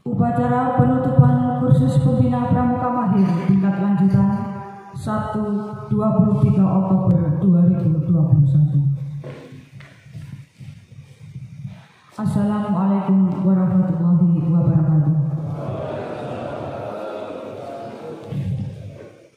Upacara penutupan kursus pembina pramuka mahir tingkat lanjutan Sabtu 23 Oktober 2021. Assalamualaikum warahmatullahi wabarakatuh.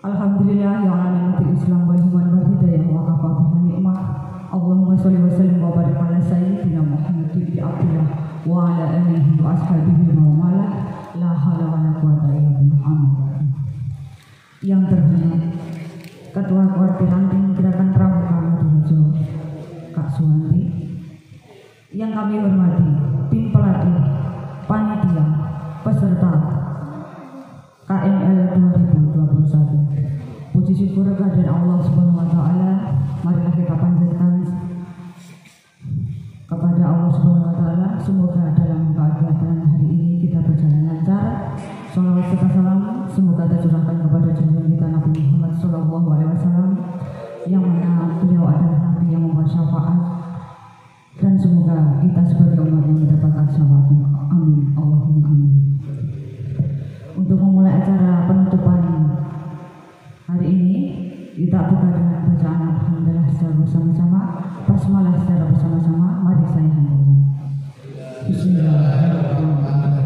Alhamdulillah yang ala nikmatil Islam wal iman wal hidayah wa kafa biha nikmah. Allahumma sholli wa sallim wa barik ala sayyidina Muhammad bin Abdullah wa ala alihi wa ashabihi wa wala la haula wa la quwwata illa billah. Yang terhormat Ketua Koordinating Gerakan Pramuka Ngadirejo Kak Suwanti, yang kami hormati tim pelatih, panitia, peserta KML 2021. Puji syukur kehadirat Allah Subhanahu wa taala. Marilah kita panjatkan kepada Allah Subhanahu wa taala. Semoga dalam kegiatan hari ini kita berjalan lancar. Shalawat serta salam semoga tercurahkan kepada junjungan kita Nabi Muhammad sallallahu alaihi wasallam, yang mana beliau adalah nabi yang membawa syafaat, dan semoga kita sebagai umat yang mendapatkan syafaatnya. Amin. Allahumma amin. Untuk memulai acara penutupan hari ini, kita buka dengan bacaan alhamdulillah secara bersama-sama, basmalah secara bersama-sama. Mari saya handle. Bismillahirrahmanirrahim.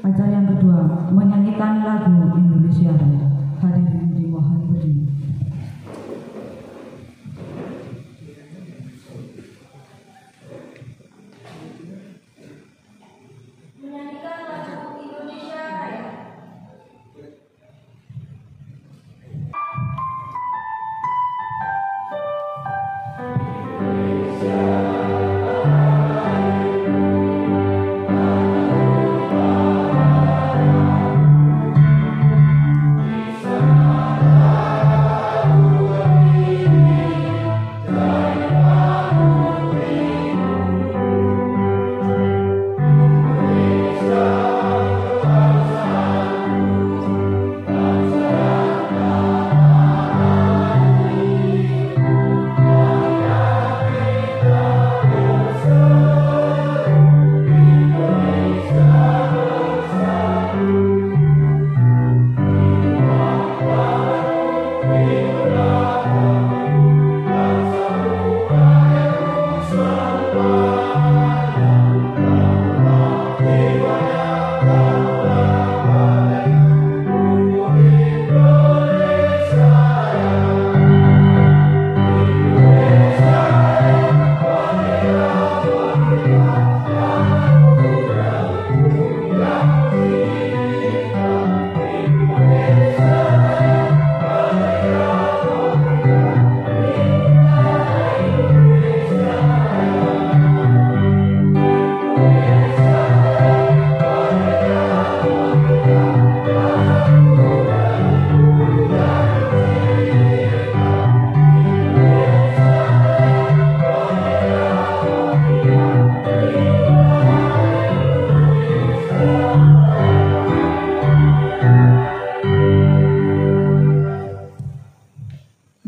Acara yang kedua, menyanyikan lagu Indonesia Raya. Hadirin dimohon berdiri. Menyanyikan lagu Indonesia Raya.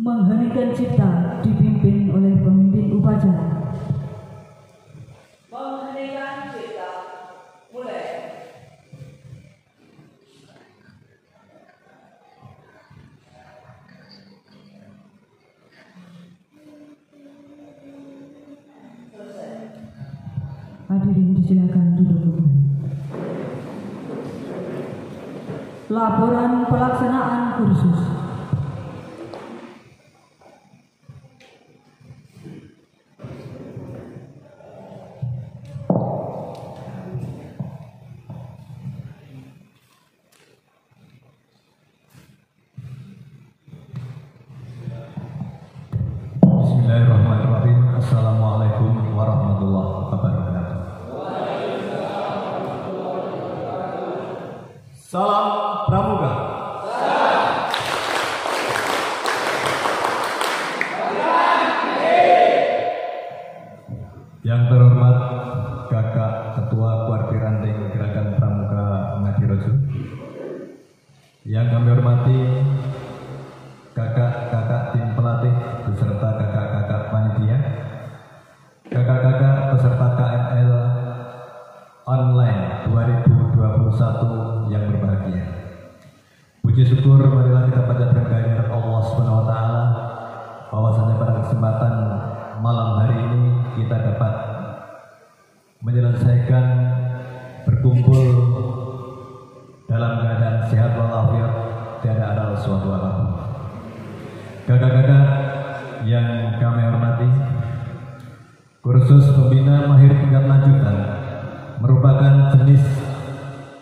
Mengheningkan cipta dipimpin oleh pemimpin upacara. Mengheningkan cipta. Mulai. Hadirin disilakan duduk kembali. Laporan pelaksanaan kursus. Bismillahirrahmanirrahim. Assalamualaikum warahmatullahi wabarakatuh. Salam Pramuka. Yang terhormat Kakak Ketua Koordinating Gerakan Pramuka Ngadirejo, yang kami hormati kakak-kakak tim pelatih beserta kakak-kakak panitia, kakak-kakak peserta syukur marilah kita panjatkan kehadirat Allah Subhanahu wa taala bahwasanya pada kesempatan malam hari ini kita dapat menyelesaikan berkumpul dalam keadaan sehat walafiat, tiada ada suatu apapun. Kakak-kakak yang kami hormati, kursus pembina mahir tingkat lanjutan merupakan jenis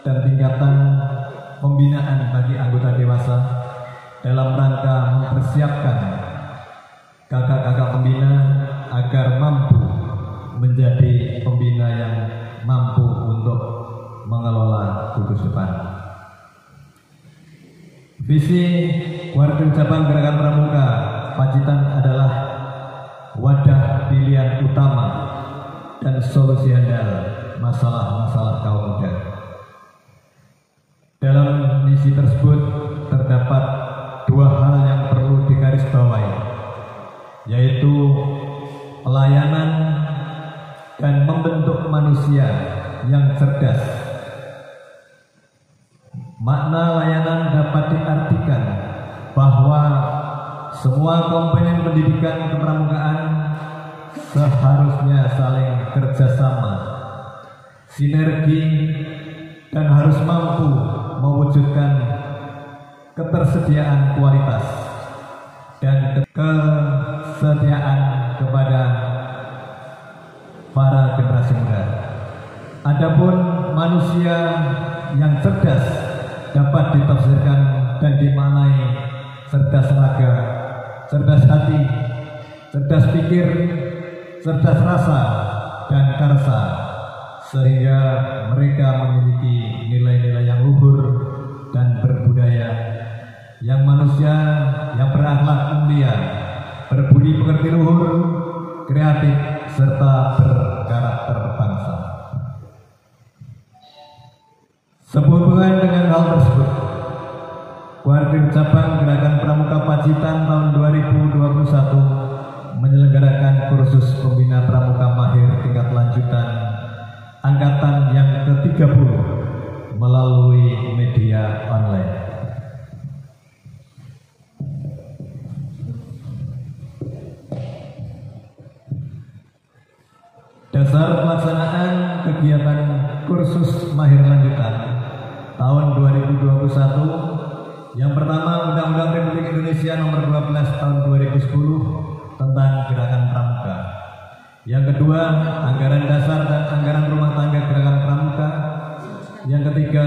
dan tingkatan pembinaan bagi anggota dewasa dalam rangka mempersiapkan kakak-kakak pembina agar mampu menjadi pembina yang mampu untuk mengelola gugus depan. Visi Kuartir Cabang Gerakan Pramuka Pacitan adalah wadah pilihan utama dan solusi handal masalah-masalah kaum muda. Dalam misi tersebut terdapat dua hal yang perlu digarisbawahi, yaitu pelayanan dan membentuk manusia yang cerdas. Makna layanan dapat diartikan bahwa semua komponen pendidikan kepramukaan seharusnya saling kerjasama, sinergi, dan harus mampu mewujudkan ketersediaan kualitas dan kesetiaan kepada para generasi muda. Adapun manusia yang cerdas dapat ditafsirkan dan dimaknai cerdas raga, cerdas hati, cerdas pikir, cerdas rasa, dan karsa, sehingga mereka memiliki nilai-nilai yang luhur dan berbudaya, yang manusia yang berakhlak mulia, berbudi pekerti luhur, kreatif, serta berkarakter bangsa. Sehubungan dengan hal tersebut, Kuartir Cabang Gerakan Pramuka Pacitan tahun 2021 menyelenggarakan kursus pembina pramuka mahir tingkat lanjutan angkatan yang ke-30 melalui media online. Dasar pelaksanaan kegiatan kursus mahir lanjutan tahun 2021, yang pertama Undang-Undang Republik Indonesia Nomor 12 Tahun 2010 tentang Gerakan Pramuka. Yang kedua, Anggaran Dasar dan Anggaran Rumah Tangga Gerakan Pramuka. Yang ketiga,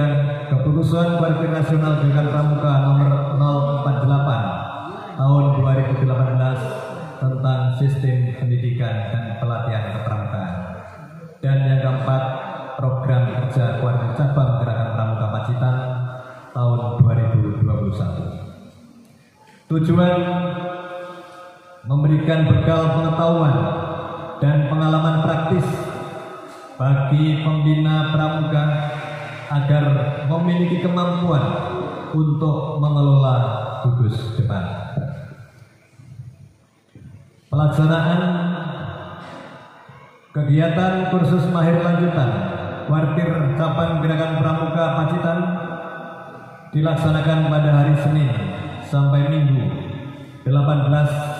Keputusan Kuartir Nasional Gerakan Pramuka Nomor 048 Tahun 2018 tentang Sistem Pendidikan dan Pelatihan Kepramukaan. Dan yang keempat, Program Kerja Kuartir Cabang Gerakan Pramuka Pacitan tahun 2021. Tujuan memberikan bekal pengetahuan dan pengalaman praktis bagi pembina pramuka agar memiliki kemampuan untuk mengelola gugus depan. Pelaksanaan kegiatan kursus mahir lanjutan Kuartir Cabang Gerakan Pramuka Pacitan dilaksanakan pada hari Senin sampai Minggu 18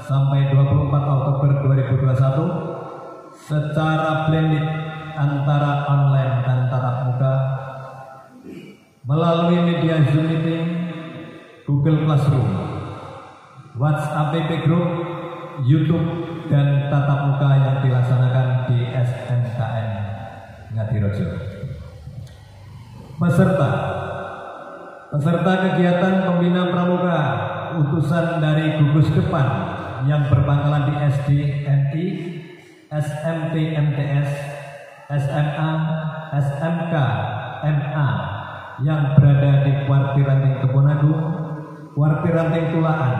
sampai 24 Oktober 2021 secara blended antara online dan tatap muka melalui media Zoom Meeting, Google Classroom, WhatsApp Group, YouTube, dan tatap muka yang dilaksanakan di SMKN Ngadirojo. Peserta kegiatan pembina pramuka utusan dari gugus depan yang berpangkalan di SD, MI, SMP, MTS, SMA, SMK, MA yang berada di Kuartir Ranting Keponagung, Kuartir Ranting Tulaan,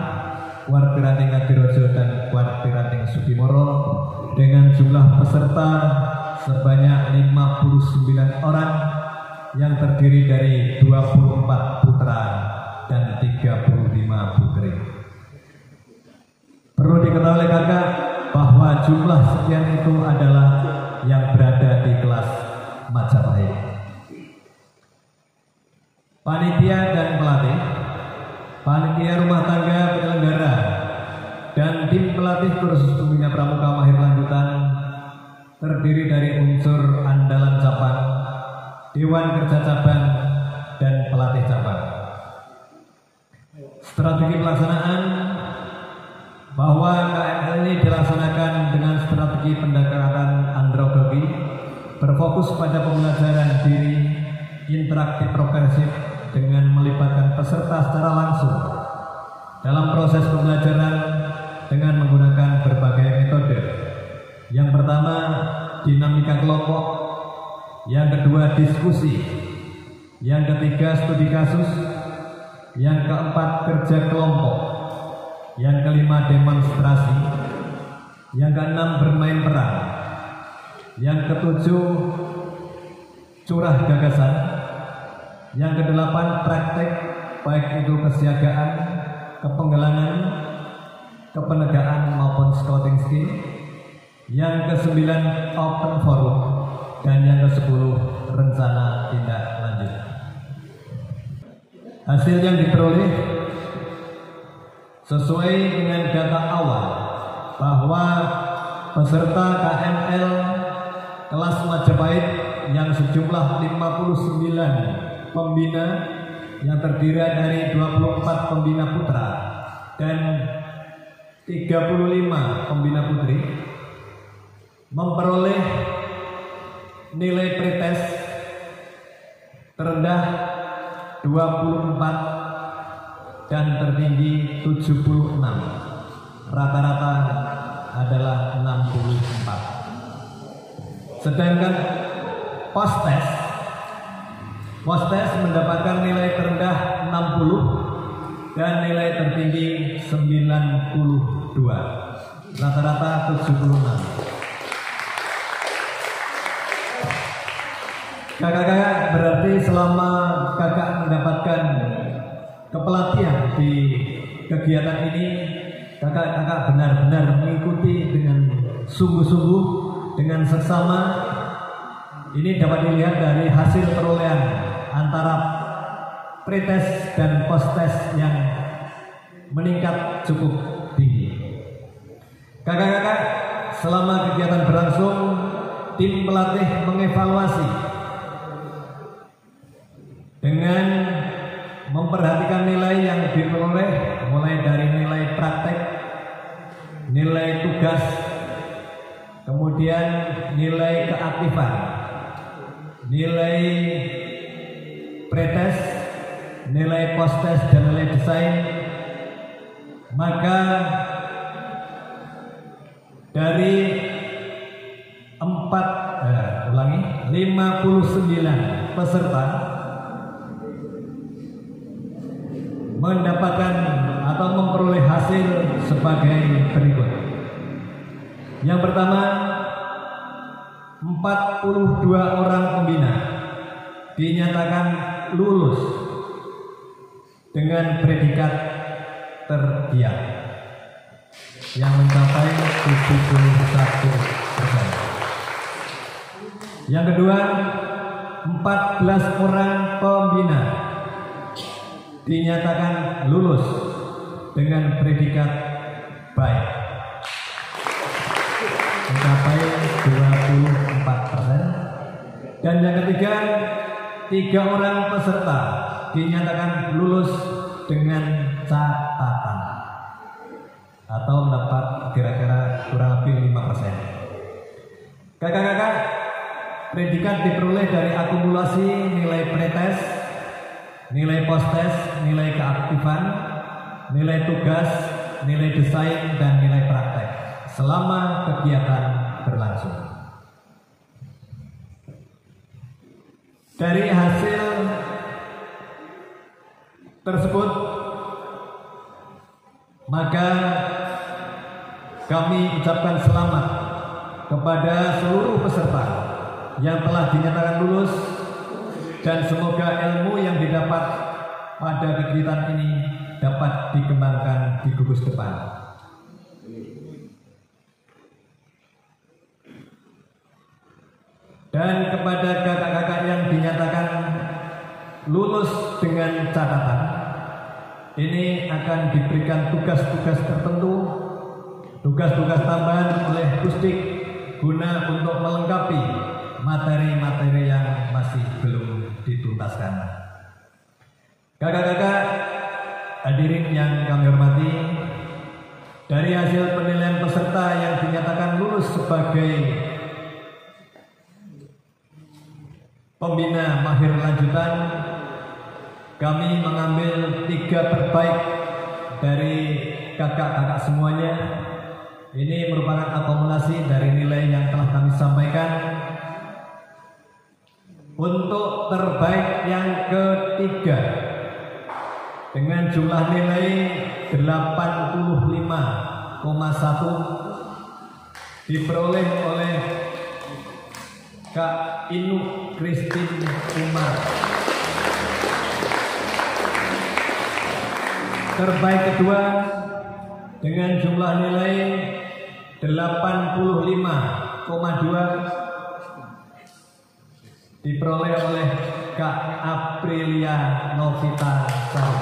Kuartir Ranting Ngadirojo, dan Kuartir Ranting Sukimoro dengan jumlah peserta sebanyak 59 orang yang terdiri dari 24 putra dan 35 putri. Perlu diketahui oleh kakak bahwa jumlah sekian itu adalah yang berada di kelas Majapahit. Panitia dan pelatih panitia rumah tangga penyelenggara, dan tim pelatih kursus pembina pramuka mahir lanjutan terdiri dari unsur andalan cabang, dewan kerja cabang, dan pelatih cabang. Strategi pelaksanaan bahwa KML ini dilaksanakan dengan strategi pendekatan andragogi, berfokus pada pembelajaran diri, interaktif progresif dengan melibatkan peserta secara langsung dalam proses pembelajaran dengan menggunakan berbagai metode. Yang pertama, dinamika kelompok. Yang kedua, diskusi. Yang ketiga, studi kasus. Yang keempat, kerja kelompok. Yang kelima, demonstrasi. Yang keenam, bermain peran. Yang ketujuh, curah gagasan. Yang kedelapan, praktek, baik itu kesiagaan, kepenggalangan, kepenegaan maupun scouting skill. Yang ke-9, open forum. Dan yang ke-10, rencana tindak lanjut. Hasil yang diperoleh sesuai dengan data awal bahwa peserta KML kelas Majapahit yang sejumlah 59 pembina yang terdiri dari 24 pembina putra dan 35 pembina putri memperoleh nilai pretest terendah 24 dan tertinggi 76. Rata-rata adalah 64. Sedangkan post-test mendapatkan nilai terendah 60 dan nilai tertinggi 92. Rata-rata 76. Kakak-kakak, berarti selama kakak mendapatkan kepelatihan di kegiatan ini, kakak-kakak benar-benar mengikuti dengan sungguh-sungguh, dengan seksama. Ini dapat dilihat dari hasil perolehan antara pretest dan post-test yang meningkat cukup tinggi. Kakak-kakak, selama kegiatan berlangsung, tim pelatih mengevaluasi dengan memperhatikan nilai yang diperoleh, mulai dari nilai praktek, nilai tugas, kemudian nilai keaktifan, nilai pretest, nilai post-test, dan nilai desain. Maka dari 59 peserta mendapatkan atau memperoleh hasil sebagai berikut. Yang pertama, 42 orang pembina dinyatakan lulus dengan predikat tergiat yang mencapai 71%. Yang kedua, 14 orang pembina dinyatakan lulus dengan predikat baik, mencapai 24%. Dan yang ketiga, 3 orang peserta dinyatakan lulus dengan catatan atau mendapat kira-kira kurang lebih 5%. Kakak-kakak, predikat diperoleh dari akumulasi nilai pretest, nilai post-test, nilai keaktifan, nilai tugas, nilai desain, dan nilai praktek selama kegiatan berlangsung. Dari hasil tersebut, maka kami ucapkan selamat kepada seluruh peserta yang telah dinyatakan lulus, dan semoga ilmu yang didapat pada kegiatan ini dapat dikembangkan di gugus depan. Dan kepada kakak-kakak yang dinyatakan lulus dengan catatan, ini akan diberikan tugas-tugas tertentu, tugas-tugas tambahan oleh Pusdik guna untuk melengkapi materi-materi yang masih belum dituntaskan. Kakak-kakak hadirin yang kami hormati, dari hasil penilaian peserta yang dinyatakan lulus sebagai pembina mahir lanjutan, kami mengambil 3 terbaik dari kakak-kakak semuanya. Ini merupakan akumulasi dari nilai yang telah kami sampaikan. Untuk terbaik yang ketiga dengan jumlah nilai 85,1 diperoleh oleh Kak Inu Christine Umar. Terbaik kedua dengan jumlah nilai 85,2 diperoleh oleh Kak Aprilia Novita Sari.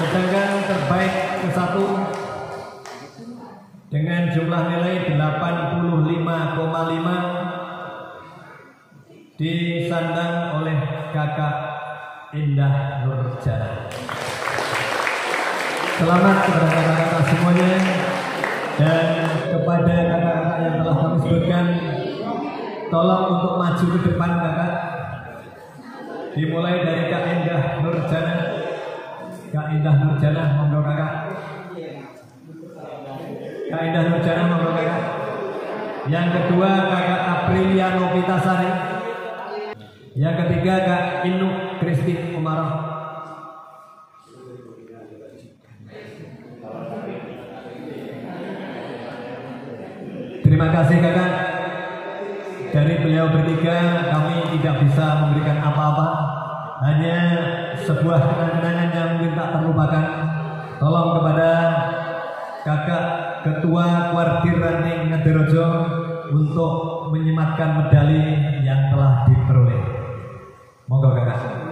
Sedangkan terbaik ke-1 dengan jumlah nilai 85,5 disandang oleh Kakak Indah Nurjana. Selamat kepada kakak-kakak semuanya, dan kepada kakak-kakak yang telah kami sebutkan, tolong untuk maju ke depan kakak. Dimulai dari Kak Indah Nurjana. Kak Indah Nurjana, monggo kakak. Kak Indah Nurjana, monggo kakak. Yang kedua Kakak Aprilia Novitasari. Yang ketiga Kak Inu Christine Umar. Terima kasih kakak. Dari beliau bertiga kami tidak bisa memberikan apa-apa, hanya sebuah kenang-kenangan yang mungkin tak terlupakan. Tolong kepada kakak Ketua Kuartir Ranting Ngadirojo untuk menyematkan medali yang telah diperoleh. Monggo kakak.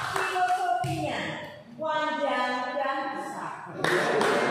Filosofinya panjang dan besar. Filosofinya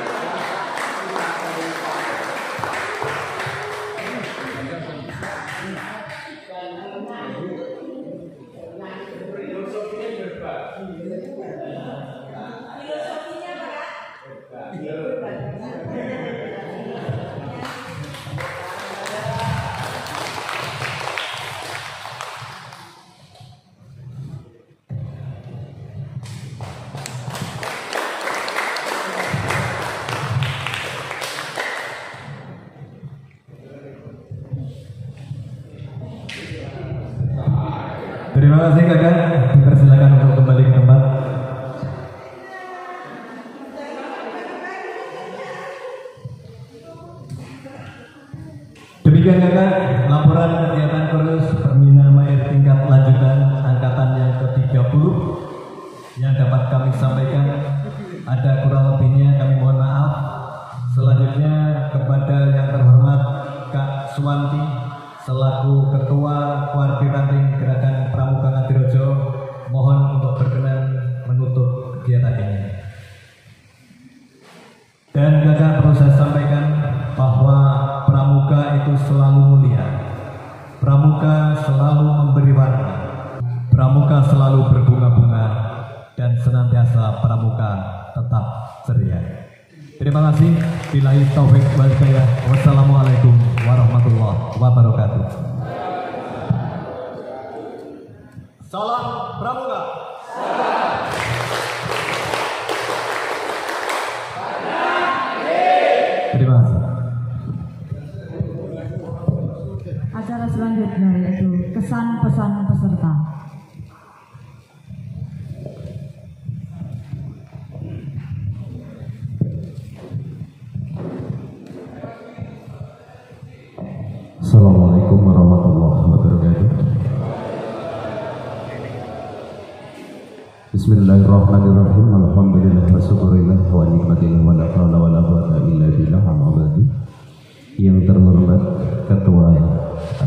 Terima kasih kakak. Dipersilakan untuk kembali ke tempat. Demikian kakak laporan kegiatan kursus pembina mahir tingkat lanjutan angkatan yang ke-30 yang dapat kami sampaikan. Ada kurang lebihnya kami mohon maaf. Selanjutnya kepada yang terhormat Kak Suwanti selaku Ketua Kuartir Ranting Gerakan Pramuka Ngadirojo, mohon untuk berkenan menutup kegiatan ini. Dan kakak perlu saya sampaikan bahwa pramuka itu selalu mulia, pramuka selalu memberi warna, pramuka selalu berbunga-bunga, dan senantiasa pramuka tetap ceria. Terima kasih. Billahi taufik wal hidayah. Wassalamualaikum warahmatullahi wabarakatuh. Salam pramuka. Terima kasih. Acara selanjutnya yaitu kesan pesan peserta. Assalamualaikum warahmatullahi Bismillahirrahmanirrahim. Alhamdulillah wa syukurillah wa nikmatillah wa la haula wa la quwwata illa billah. Yang terhormat Ketua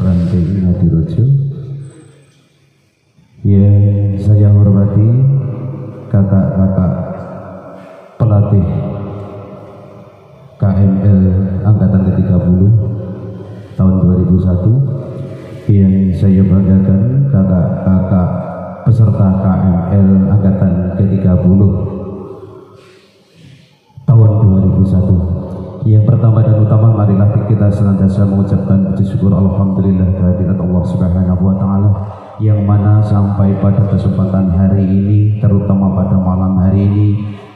Ranting Ngadirejo, yang saya hormati kakak-kakak pelatih KML Angkatan ke-30 tahun 2001, yang saya banggakan kakak-kakak peserta KML Angkatan ke-30 tahun 2001. Yang pertama dan utama, marilah kita senantiasa mengucapkan puji syukur alhamdulillah kehadirat Allah Subhanahu wa taala, yang mana sampai pada kesempatan hari ini, terutama pada malam hari ini,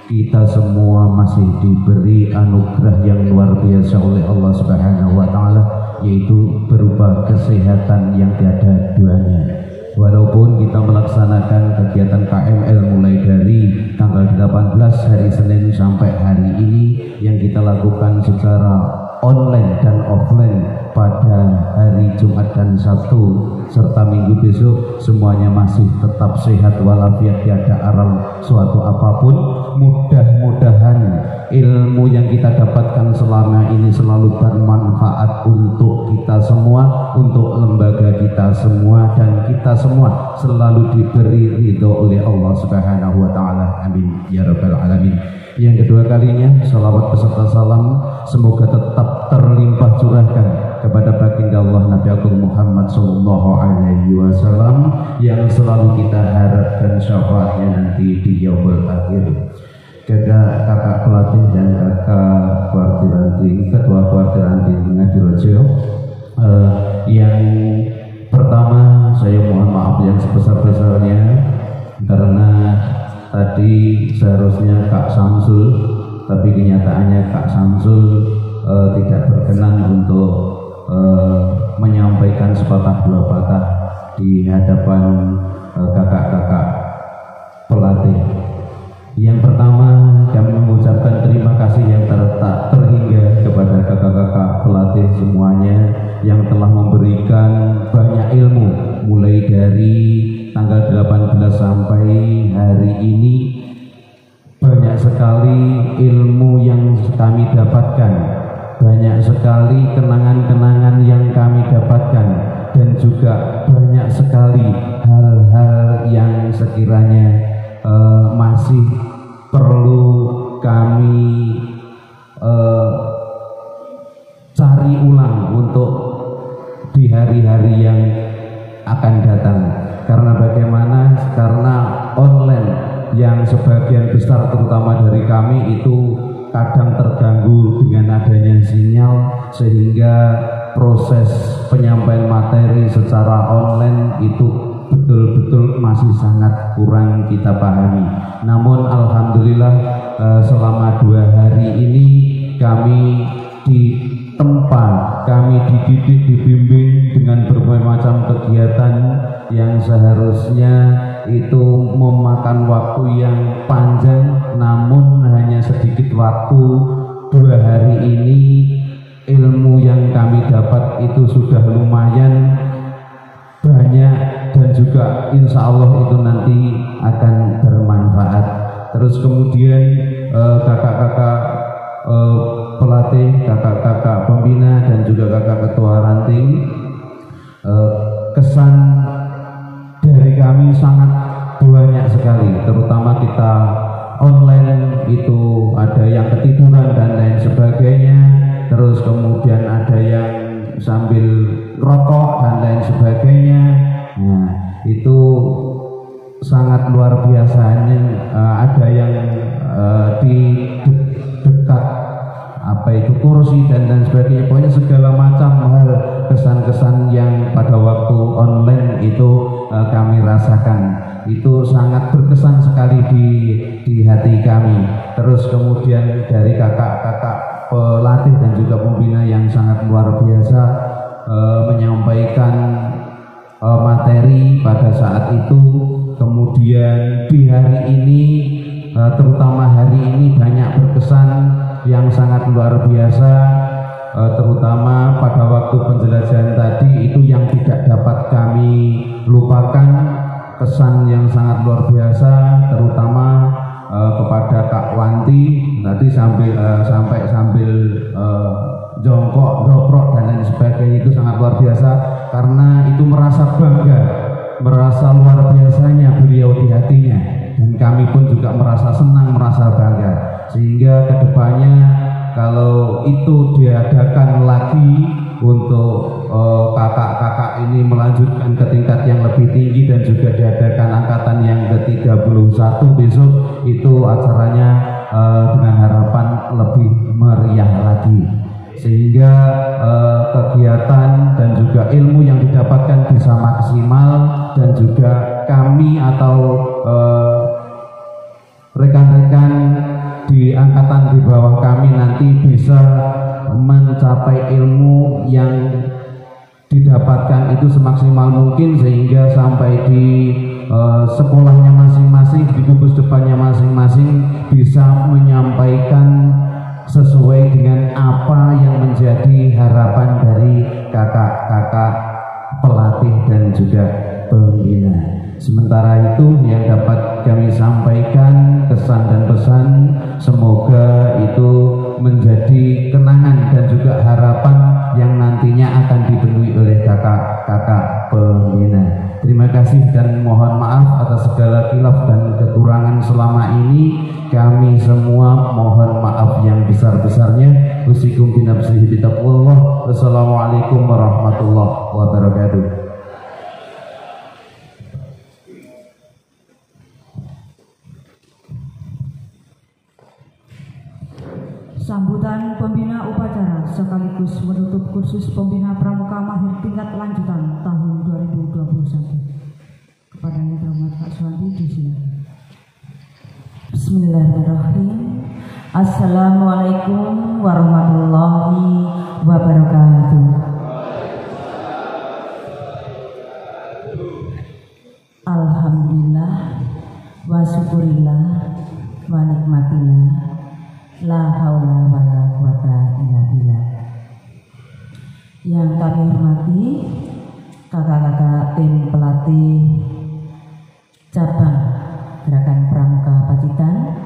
kita semua masih diberi anugerah yang luar biasa oleh Allah Subhanahu wa taala, yaitu berupa kesehatan yang tiada duanya. Walaupun kita melaksanakan kegiatan KML mulai dari tanggal 18 hari Senin sampai hari ini, yang kita lakukan secara online dan offline pada hari Jumat dan Sabtu serta Minggu besok, semuanya masih tetap sehat walafiat, tiada aral suatu apapun. Mudah-mudahan ilmu yang kita dapatkan selama ini selalu bermanfaat untuk kita semua, untuk lembaga kita semua, dan kita semua selalu diberi ridho oleh Allah Subhanahu wa taala. Amin ya rabbal alamin. Yang kedua kalinya, salawat beserta salam semoga tetap terlimpah curahkan kepada baginda Allah Nabi Agung Muhammad sallallahu alaihi wasallam, yang selalu kita harapkan syafaatnya nanti di yaumul akhir. Kakak pelatih dan kakak kuartir ranting, ketua kuartir ranting Ngadirejo, yang pertama saya mohon maaf yang sebesar-besarnya karena tadi seharusnya Kak Samsul, tapi kenyataannya Kak Samsul tidak berkenan untuk menyampaikan sepatah dua patah di hadapan kakak-kakak pelatih. Yang pertama, kami mengucapkan terima kasih yang tak terhingga kepada kakak-kakak pelatih semuanya yang telah memberikan banyak ilmu mulai dari tanggal 18 sampai hari ini. Banyak sekali ilmu yang kami dapatkan, banyak sekali kenangan-kenangan yang kami dapatkan, dan juga banyak sekali hal-hal yang sekiranya masih perlu kami cari ulang untuk di hari-hari yang akan datang. Karena bagaimana? Karena online yang sebagian besar terutama dari kami itu kadang terganggu dengan adanya sinyal, sehingga proses penyampaian materi secara online itu betul-betul masih sangat kurang kita pahami. Namun alhamdulillah selama 2 hari ini kami ditempa, kami dididik, dibimbing dengan berbagai macam kegiatan yang seharusnya itu memakan waktu yang panjang, namun hanya sedikit waktu. 2 hari ini ilmu yang kami dapat itu sudah lumayan banyak, dan juga insya Allah itu nanti akan bermanfaat. Terus kemudian kakak-kakak pelatih, kakak-kakak pembina, dan juga kakak ketua ranting, kesan dari kami sangat banyak sekali, terutama kita online itu ada yang ketiduran dan lain sebagainya, terus kemudian ada yang sambil rokok dan lain sebagainya. Nah, itu sangat luar biasa. Ada yang di dekat apa itu kursi dan lain sebagainya. Pokoknya segala macam hal, kesan-kesan yang pada waktu online itu kami rasakan, itu sangat berkesan sekali di hati kami. Terus kemudian dari kakak-kakak pelatih dan juga pembina yang sangat luar biasa menyampaikan materi pada saat itu. Kemudian di hari ini, terutama hari ini, banyak berkesan yang sangat luar biasa, terutama pada waktu penjelajahan tadi itu yang tidak dapat kami lupakan kesan yang sangat luar biasa, terutama kepada Kak Wanti tadi sambil jongkok, doprok dan lain sebagainya, itu sangat luar biasa karena itu merasa bangga, merasa luar biasanya beliau di hatinya, dan kami pun juga merasa senang, merasa bangga, sehingga kedepannya kalau itu diadakan lagi untuk kakak-kakak ini melanjutkan ke tingkat yang lebih tinggi dan juga diadakan angkatan yang ke-31 besok, itu acaranya dengan harapan lebih meriah lagi, sehingga kegiatan dan juga ilmu yang didapatkan bisa maksimal, dan juga kami atau rekan-rekan di angkatan di bawah kami nanti bisa mencapai ilmu yang didapatkan itu semaksimal mungkin, sehingga sampai di sekolahnya masing-masing, di gugus depannya masing-masing bisa menyampaikan sesuai dengan apa yang menjadi harapan dari kakak-kakak pelatih dan juga pembina. Sementara itu yang dapat kami sampaikan kesan dan pesan, semoga itu menjadi kenangan dan juga harapan yang nantinya akan dipenuhi oleh kakak-kakak pembina. Terima kasih dan mohon maaf atas segala khilaf dan kekurangan selama ini. Kami semua mohon maaf yang besar-besarnya. Usikum binafsihi bitaqwallah. Wassalamualaikum warahmatullahi wabarakatuh. Sambutan pembina upacara sekaligus menutup kursus pembina pramuka mahir tingkat lanjutan tahun 2021. Kepada Yang Terhormat Pak Suwanti, disilakan. Bismillahirrahmanirrahim. Assalamualaikum warahmatullahi wabarakatuh. Alhamdulillah wa syukurillah wa nikmatillah. La haula wala quwata illa billah. Yang kami hormati kakak-kakak tim pelatih cabang Gerakan Pramuka Pacitan,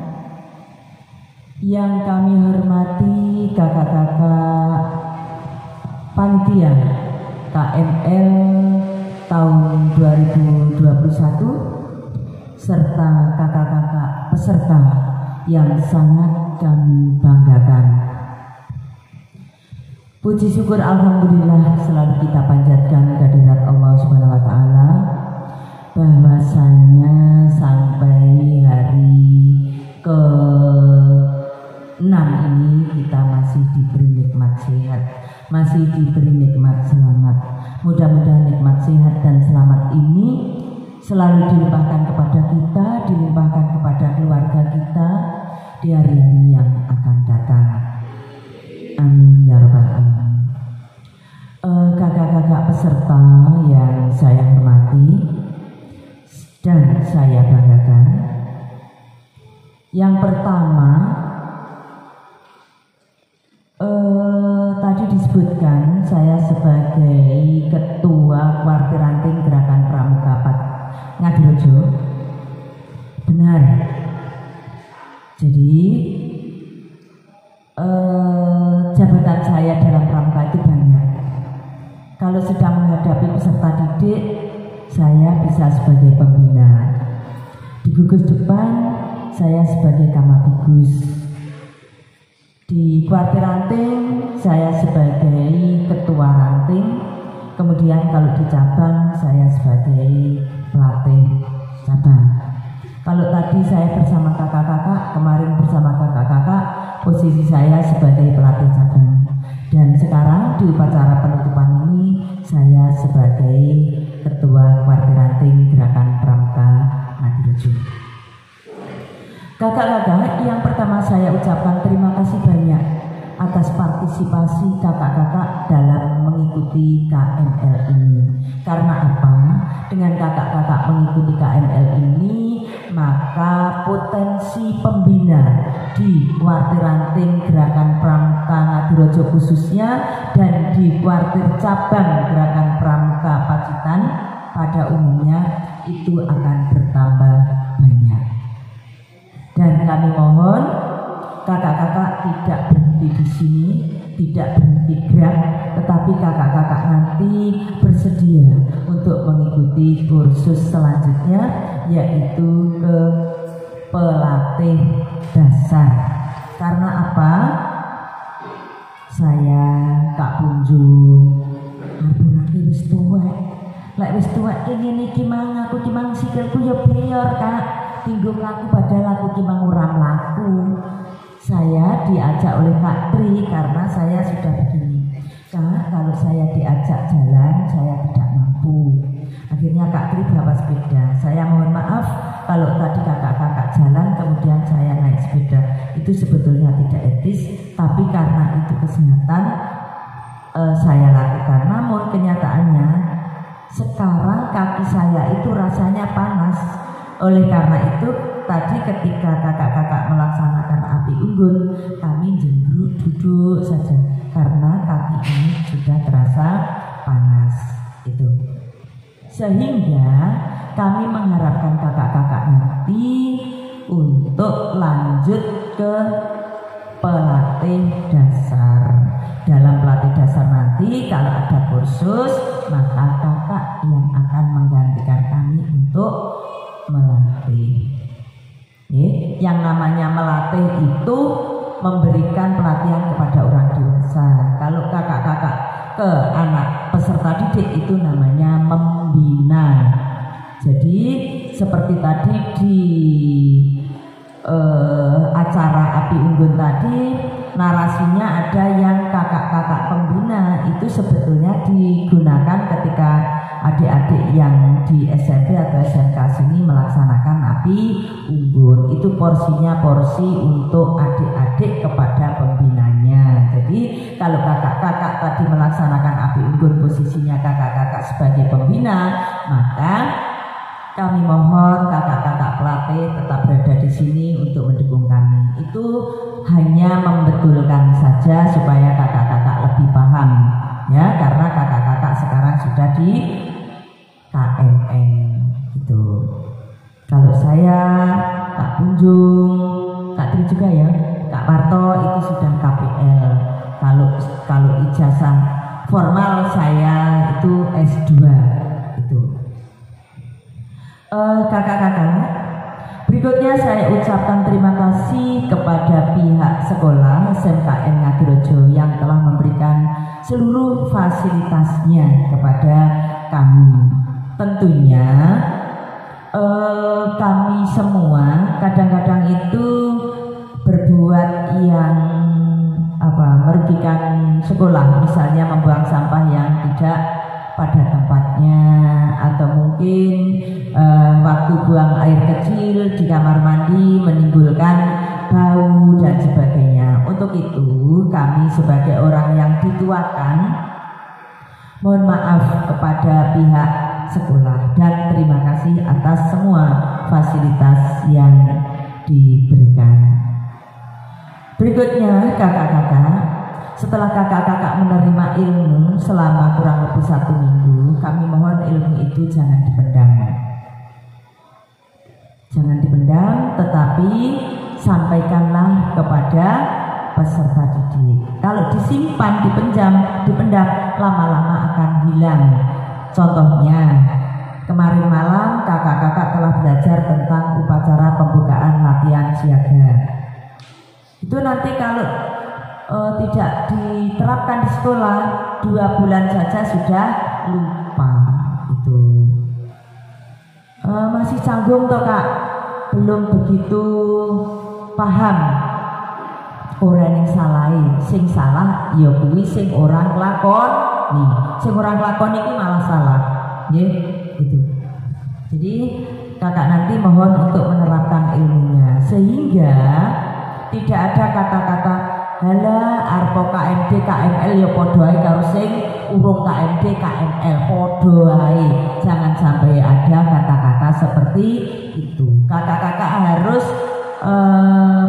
yang kami hormati kakak-kakak panitia KML tahun 2021 serta kakak-kakak peserta yang sangat kami banggakan. Puji syukur alhamdulillah selalu kita panjatkan kehadirat Allah Subhanahu wa taala, bahwasanya sampai hari ke-6 ini kita masih diberi nikmat sehat, masih diberi nikmat selamat. Mudah-mudahan nikmat sehat dan selamat ini selalu dilimpahkan kepada kita, dilimpahkan kepada keluarga kita di hari-hari yang akan datang. Amin ya rabbal alamin. Kakak-kakak peserta yang saya hormati dan saya banggakan, yang pertama tadi disebutkan saya sebagai ketua Kuartir Ranting Gerakan Pramuka Ngadirejo. Benar. Jadi jabatan saya dalam pramuka itu banyak. Kalau sedang menghadapi peserta didik, saya bisa sebagai pembina. Di gugus depan, saya sebagai kamabigus. Di Kuartir Ranting, saya sebagai ketua ranting. Kemudian kalau di cabang, saya sebagai pelatih cabang. Kalau tadi saya bersama kakak-kakak, kemarin bersama kakak-kakak, posisi saya sebagai pelatih cabang. Dan sekarang di upacara penutupan ini, saya sebagai ketua Kuartir Ranting Gerakan Pramuka Ngadirejo. Kakak-kakak, yang pertama saya ucapkan terima kasih banyak atas partisipasi kakak-kakak dalam mengikuti KML ini. Karena apa? Dengan kakak-kakak mengikuti KML ini, maka potensi pembina di Kuartir Ranting Gerakan Pramuka Ngadirejo khususnya dan di Kuartir Cabang Gerakan Pramuka Pacitan pada umumnya itu akan bertambah banyak. Dan kami mohon kakak-kakak tidak berhenti di sini, tidak berhenti gerak, tetapi kakak-kakak nanti bersedia untuk mengikuti kursus selanjutnya, yaitu ke pelatih dasar. Karena apa? Saya Kak Punjung aku wis tuwek. Lek wis tuwek ngene iki mang aku ki mang sikilku ya biyor Kak. Tinggo laku padahal aku ki mang ora mlaku. Saya diajak oleh Kak Tri karena saya sudah begini. Kak, kalau saya diajak jalan saya tidak mampu. Akhirnya Kak Tri bawa sepeda. Saya mohon maaf kalau tadi kakak-kakak jalan kemudian saya naik sepeda. Itu sebetulnya tidak etis, tapi karena itu kesehatan saya lakukan. Namun kenyataannya sekarang kaki saya itu rasanya panas. Oleh karena itu tadi ketika kakak-kakak melaksanakan api unggun, kami duduk saja karena kaki ini sudah terasa panas. Itu sehingga kami mengharapkan kakak-kakak nanti untuk lanjut ke pelatih dasar. Dalam pelatih dasar nanti kalau ada kursus, maka kakak yang akan menggantikan kami untuk melatih. Yang namanya melatih itu memberikan pelatihan kepada orang dewasa. Kalau kakak-kakak ke anak peserta didik itu namanya membina. Jadi seperti tadi di acara api unggun tadi, narasinya ada yang kakak-kakak pembina itu sebetulnya digunakan ketika adik-adik yang di SMP atau SMK sini melaksanakan api unggun. Itu porsinya porsi untuk adik-adik kepada pembinanya. Jadi kalau kakak-kakak tadi melaksanakan api unggun posisinya kakak-kakak sebagai pembina, maka kami mohon kakak-kakak pelatih tetap berada di sini untuk mendukung kami. Itu hanya membetulkan saja supaya kakak-kakak lebih paham, ya, karena kakak-kakak sekarang sudah di KMN itu. Kalau saya, Kak Punjung, Kak Tri juga ya, Kak Parto itu sudah KPL. Kalau ijazah formal saya itu S2 itu. Kakak-kakak, berikutnya saya ucapkan terima kasih kepada pihak sekolah SMKN Ngadirejo yang telah memberikan seluruh fasilitasnya kepada kami. Tentunya kami semua kadang-kadang itu berbuat yang merugikan sekolah, misalnya membuang sampah yang tidak pada tempatnya, atau mungkin waktu buang air kecil di kamar mandi menimbulkan bau dan sebagainya. Untuk itu kami sebagai orang yang dituakan mohon maaf kepada pihak sekolah dan terima kasih atas semua fasilitas yang diberikan. Berikutnya kakak-kakak, setelah kakak-kakak menerima ilmu selama kurang lebih 1 minggu, kami mohon ilmu itu jangan dipendam. Jangan dipendam, tetapi sampaikanlah kepada peserta didik. Kalau disimpan, dipendam, lama-lama akan hilang. Contohnya, kemarin malam kakak-kakak telah belajar tentang upacara pembukaan latihan siaga. Itu nanti kalau tidak diterapkan di sekolah, 2 bulan saja sudah lupa. Itu masih canggung toh Kak, belum begitu paham. Orang yang salah, sing salah ya kuwi sing orang lakon nih, sing orang lakon ini malah salah, nggih gitu. Jadi kakak nanti mohon untuk menerapkan ilmunya sehingga tidak ada kata-kata halah arpo KMD KML ya padha ae karo sing urung KMD KML padha ae. Jangan sampai ada kata-kata seperti itu. Kakak-kakak harus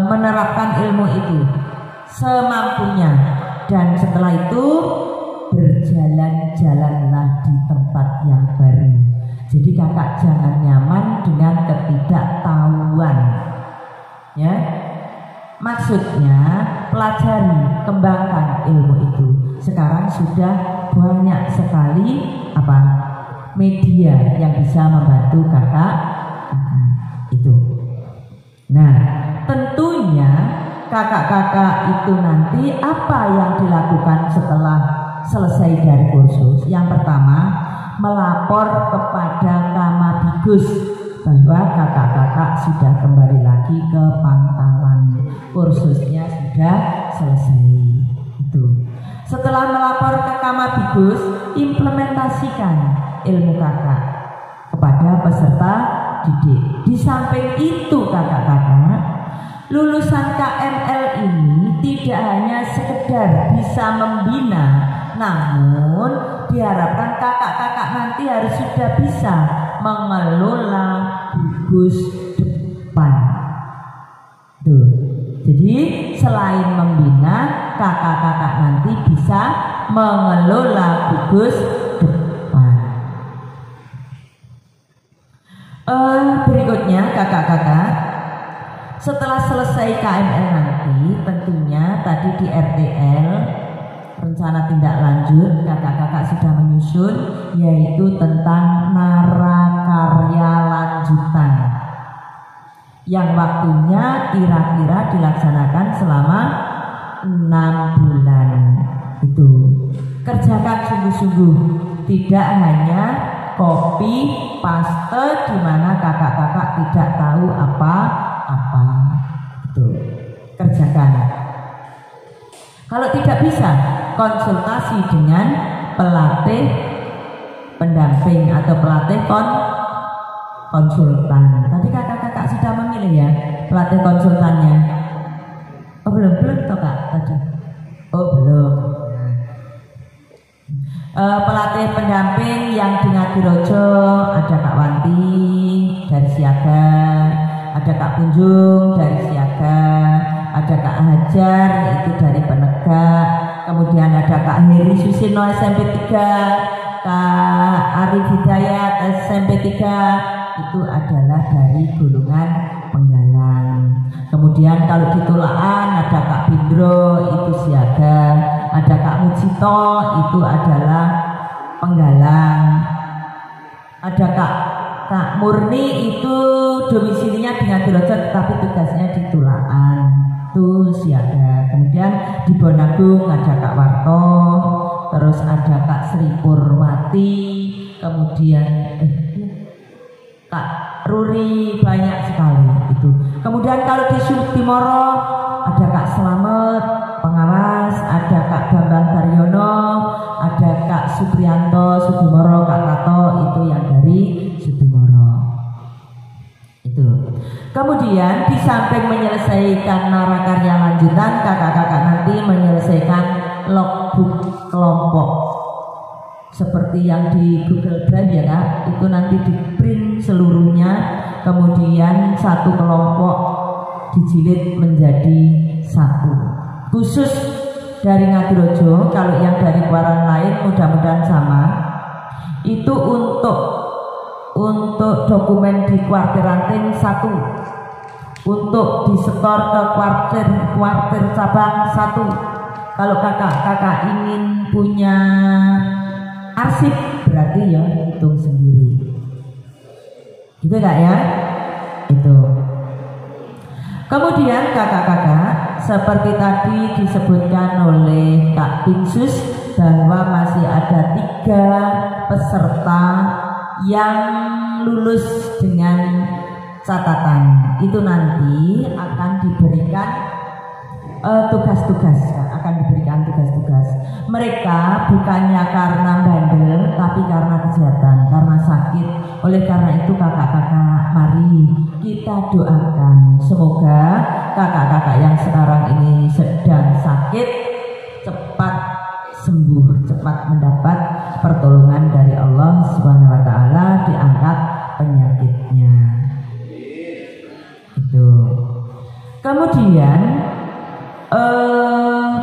menerapkan ilmu itu semampunya, dan setelah itu berjalan-jalanlah di tempat yang baru. Jadi kakak jangan nyaman dengan ketidaktahuan. Ya. Maksudnya pelajari, kembangkan ilmu itu. Sekarang sudah banyak sekali media yang bisa membantu kakak itu. Nah, tentunya kakak-kakak itu nanti apa yang dilakukan setelah selesai dari kursus? Yang pertama, melapor kepada Kamadigus bahwa kakak-kakak sudah kembali lagi ke pangkalan, kursusnya sudah selesai. Itu. Setelah melapor ke Kamadigus, implementasikan ilmu kakak kepada peserta didik. Di samping itu kakak-kakak, lulusan KML ini tidak hanya sekedar bisa membina, namun diharapkan kakak-kakak nanti harus sudah bisa mengelola gugus depan. Tuh. Jadi selain membina, kakak-kakak nanti bisa mengelola gugus depan. Berikutnya kakak-kakak, setelah selesai KML nanti tentunya tadi di RTL rencana tindak lanjut kakak-kakak sudah menyusun, yaitu tentang narakarya lanjutan yang waktunya kira-kira dilaksanakan selama 6 bulan. Itu kerjakan sungguh-sungguh, tidak hanya copy paste di mana kakak-kakak tidak tahu apa-apa. Itu kerjakan. Kalau tidak bisa, konsultasi dengan pelatih pendamping atau pelatih konsultan. Tadi kakak-kakak sudah memilih ya pelatih konsultannya. Oh belum toh kak tadi. Oh belum. Pelatih pendamping yang di Ngadirojo ada Kak Wanti dari Siaga, ada Kak Kunjung dari Siaga, ada Kak Hajar itu dari Penegak, kemudian ada Kak Heri Susino SMP 3, Kak Arif Hidayat SMP 3 itu adalah dari golongan Penggalang. Kemudian kalau di Tulaan ada Kak Bindro itu Siaga, ada Kak Mujito itu adalah Penggalang, ada Kak Murni itu domisilinya di Ngadirojo tetapi tugasnya di Tulaan itu Siaga. Kemudian di Bonagung ada Kak Warto, terus ada Kak Sri Purmati, kemudian Kak Ruri, banyak sekali itu. Kemudian kalau di Sudimoro ada Kak Slamet pengawas, ada Kak Bambang Daryono, ada Kak Supriyanto Sudimoro, Kak Kato itu yang dari Sudimoro. Itu. Kemudian di samping menyelesaikan narakarya lanjutan, kakak-kakak nanti menyelesaikan logbook kelompok seperti yang di Google Drive ya kak, itu nanti di print seluruhnya, kemudian satu kelompok dijilid menjadi satu. Khusus dari Ngadirojo, kalau yang dari Kuaran lain mudah-mudahan sama, itu untuk dokumen di kuartir ranting 1, untuk disetor ke kuartir cabang 1. Kalau kakak-kakak ingin punya arsip berarti ya hitung sendiri, gitu gak ya? Itu. Kemudian kakak-kakak seperti tadi disebutkan oleh Kak Pinsus bahwa masih ada 3 peserta yang lulus dengan catatan. Itu nanti akan diberikan tugas-tugas. Mereka bukannya karena bandel tapi karena kesehatan, karena sakit. Oleh karena itu kakak-kakak mari kita doakan semoga kakak-kakak yang sekarang ini sedang sakit cepat sembuh, cepat mendapat pertolongan dari Allah Subhanahu wa taala, diangkat penyakitnya. Itu. Kemudian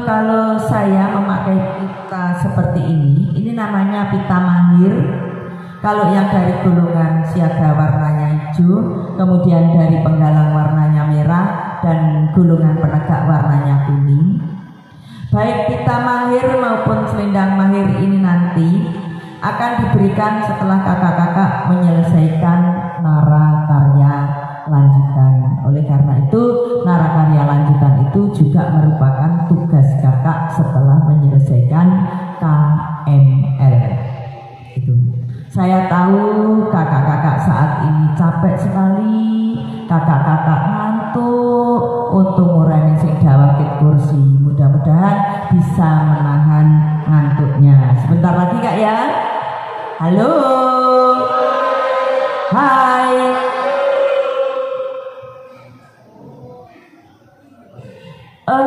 kalau saya memakai pita seperti ini namanya pita mahir. Kalau yang dari golongan siaga warnanya hijau, kemudian dari penggalang warnanya merah, dan golongan penegak warnanya kuning. Baik pita mahir maupun selendang mahir ini nanti akan diberikan setelah kakak-kakak menyelesaikan nara karya lanjutan. Oleh karena itu, nara karya lanjutan itu juga merupakan tugas kakak setelah menyelesaikan KML. Itu. Saya tahu kakak-kakak saat ini capek sekali, kakak-kakak ngantuk, untuk orang yang sedang wakil kursi. Mudah-mudahan bisa menahan ngantuknya. Sebentar lagi kak ya. Halo. Hai.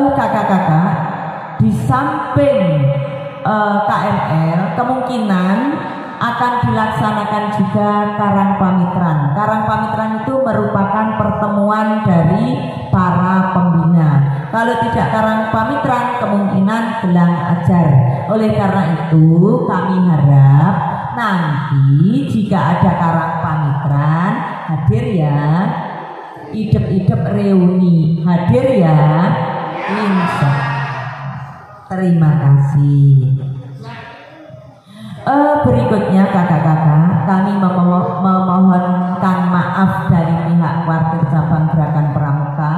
Kakak-kakak, di samping KML kemungkinan akan dilaksanakan juga Karang Pamitran. Karang Pamitran itu merupakan pertemuan dari para pembina. Kalau tidak Karang Pamitran, kemungkinan gelang ajar. Oleh karena itu, kami harap nanti jika ada Karang Pamitran, hadir ya. Idep-idep reuni, hadir ya. Insya. Terima kasih. Berikutnya kakak-kakak, kami memohonkan maaf dari pihak Wartir Cabang Gerakan Pramuka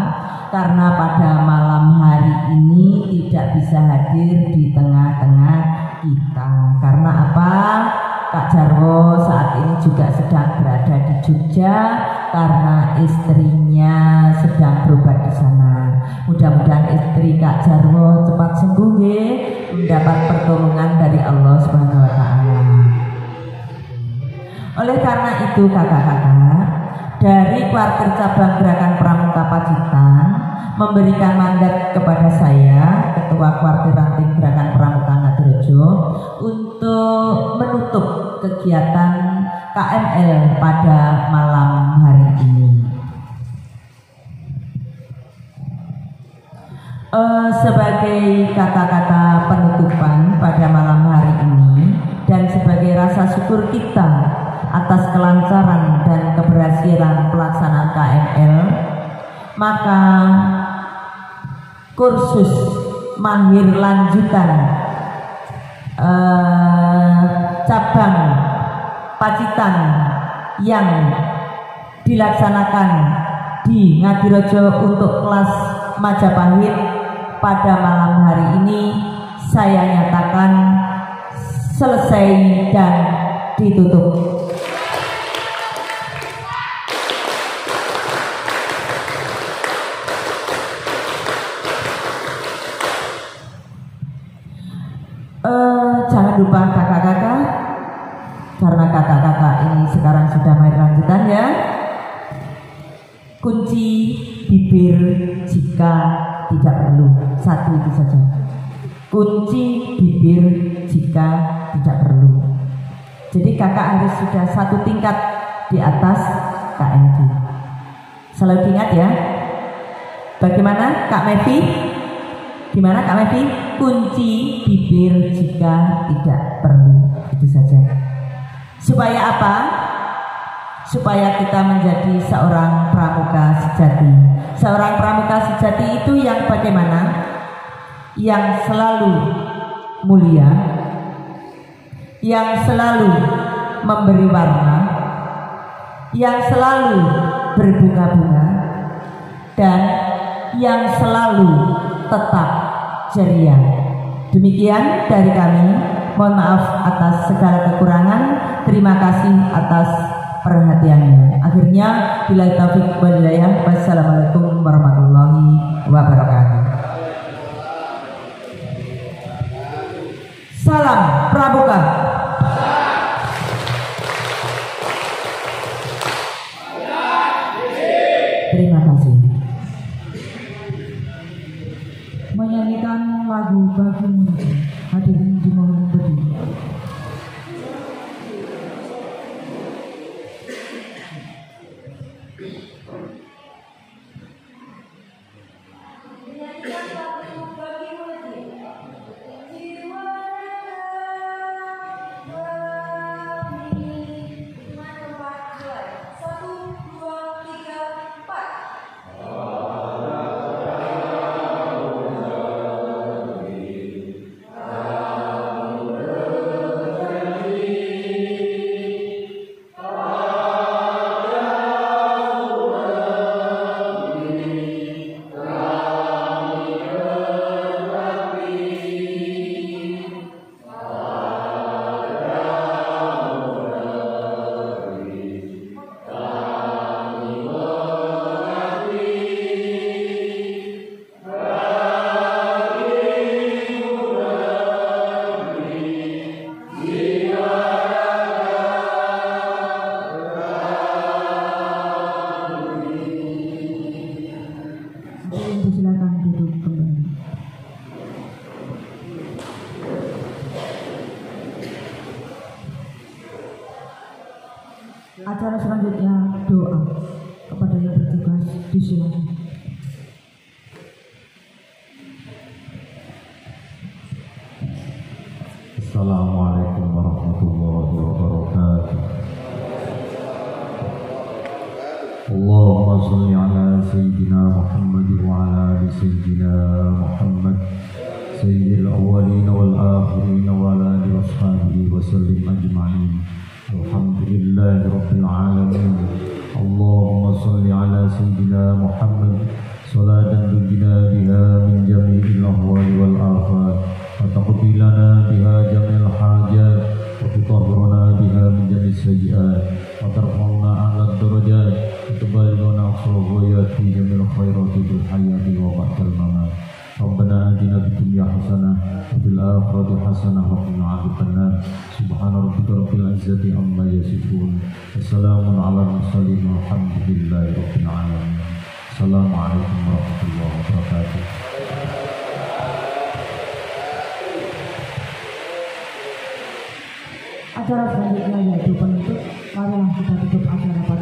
karena pada malam hari ini tidak bisa hadir di tengah-tengah kita. Karena apa? Kak Jarwo saat ini juga sedang berada di Jogja karena istrinya sedang berobat di sana. Mudah-mudahan istri Kak Jarwo cepat sembuh ya, mendapat pertolongan dari Allah Subhanahu wa taala. Oleh karena itu kakak-kakak, dari Wartir Cabang Gerakan Pramuka Pacitan memberikan mandat kepada saya, Ketua Wartir Ranting Gerakan Pramuka Ngadirejo, untuk menutup kegiatan KML pada malam hari ini. Sebagai kata-kata penutupan pada malam hari ini dan sebagai rasa syukur kita atas kelancaran dan keberhasilan pelaksanaan KML, maka kursus mahir lanjutan cabang Pacitan yang dilaksanakan di Ngadirejo untuk kelas Majapahit pada malam hari ini saya nyatakan selesai dan ditutup. Jangan lupa kakak-kakak, karena kakak-kakak ini sekarang sudah mahir lanjutan ya. Kunci bibir jika tidak perlu, satu itu saja. Kunci bibir jika tidak perlu. Jadi kakak harus sudah satu tingkat di atas KMG. Selalu diingat ya. Bagaimana Kak Mevi? Gimana Kak Mevi? Kunci bibir jika tidak perlu. Itu saja. Supaya apa? Supaya kita menjadi seorang pramuka sejati. Seorang pramuka sejati itu yang bagaimana? Yang selalu mulia, yang selalu memberi warna, yang selalu berbunga-bunga, dan yang selalu tetap ceria. Demikian dari kami. Mohon maaf atas segala kekurangan. Terima kasih atas perhatiannya. Akhirnya, bila taufik wal hidayah. Wassalamualaikum warahmatullahi wabarakatuh. Salam Pramuka. Terima kasih. Menyanyikan lagu bagimu, hadirin dimohon berdiri. Acara selanjutnya doa kepada yang bertugas disilakan. Assalamualaikum warahmatullahi wabarakatuh. Allahumma salli ala Sayyidina Muhammad wa ala ali Sayyidina Muhammad Sayyidil awwalin wal akhirin wa ala ali washabihi wa sallim ajma'in. Alhamdulillahi rabbil alamin. Allahumma salli ala Sayyidina Muhammad salatan tunjina biha min jami'il ahwali wal afat wa taqbilana biha jamil hajat wa tutahhiruna biha min jamil sayyi'at wa tarfa'una a'la darajat wa tuballighuna aqsal ghayat fi jamil khairati fil hayati wa ba'dal mamat. Rabbana atina fid dunya hasanah wa fil akhirati hasanah wa qina adzabannar. Subhana rabbika rabbil izzati amma yasifun. Wassalamun ala mursalin walhamdulillahi rabbil alamin. Assalamualaikum warahmatullahi wabarakatuh. Acara selanjutnya yaitu penutup. Marilah kita tutup acara pada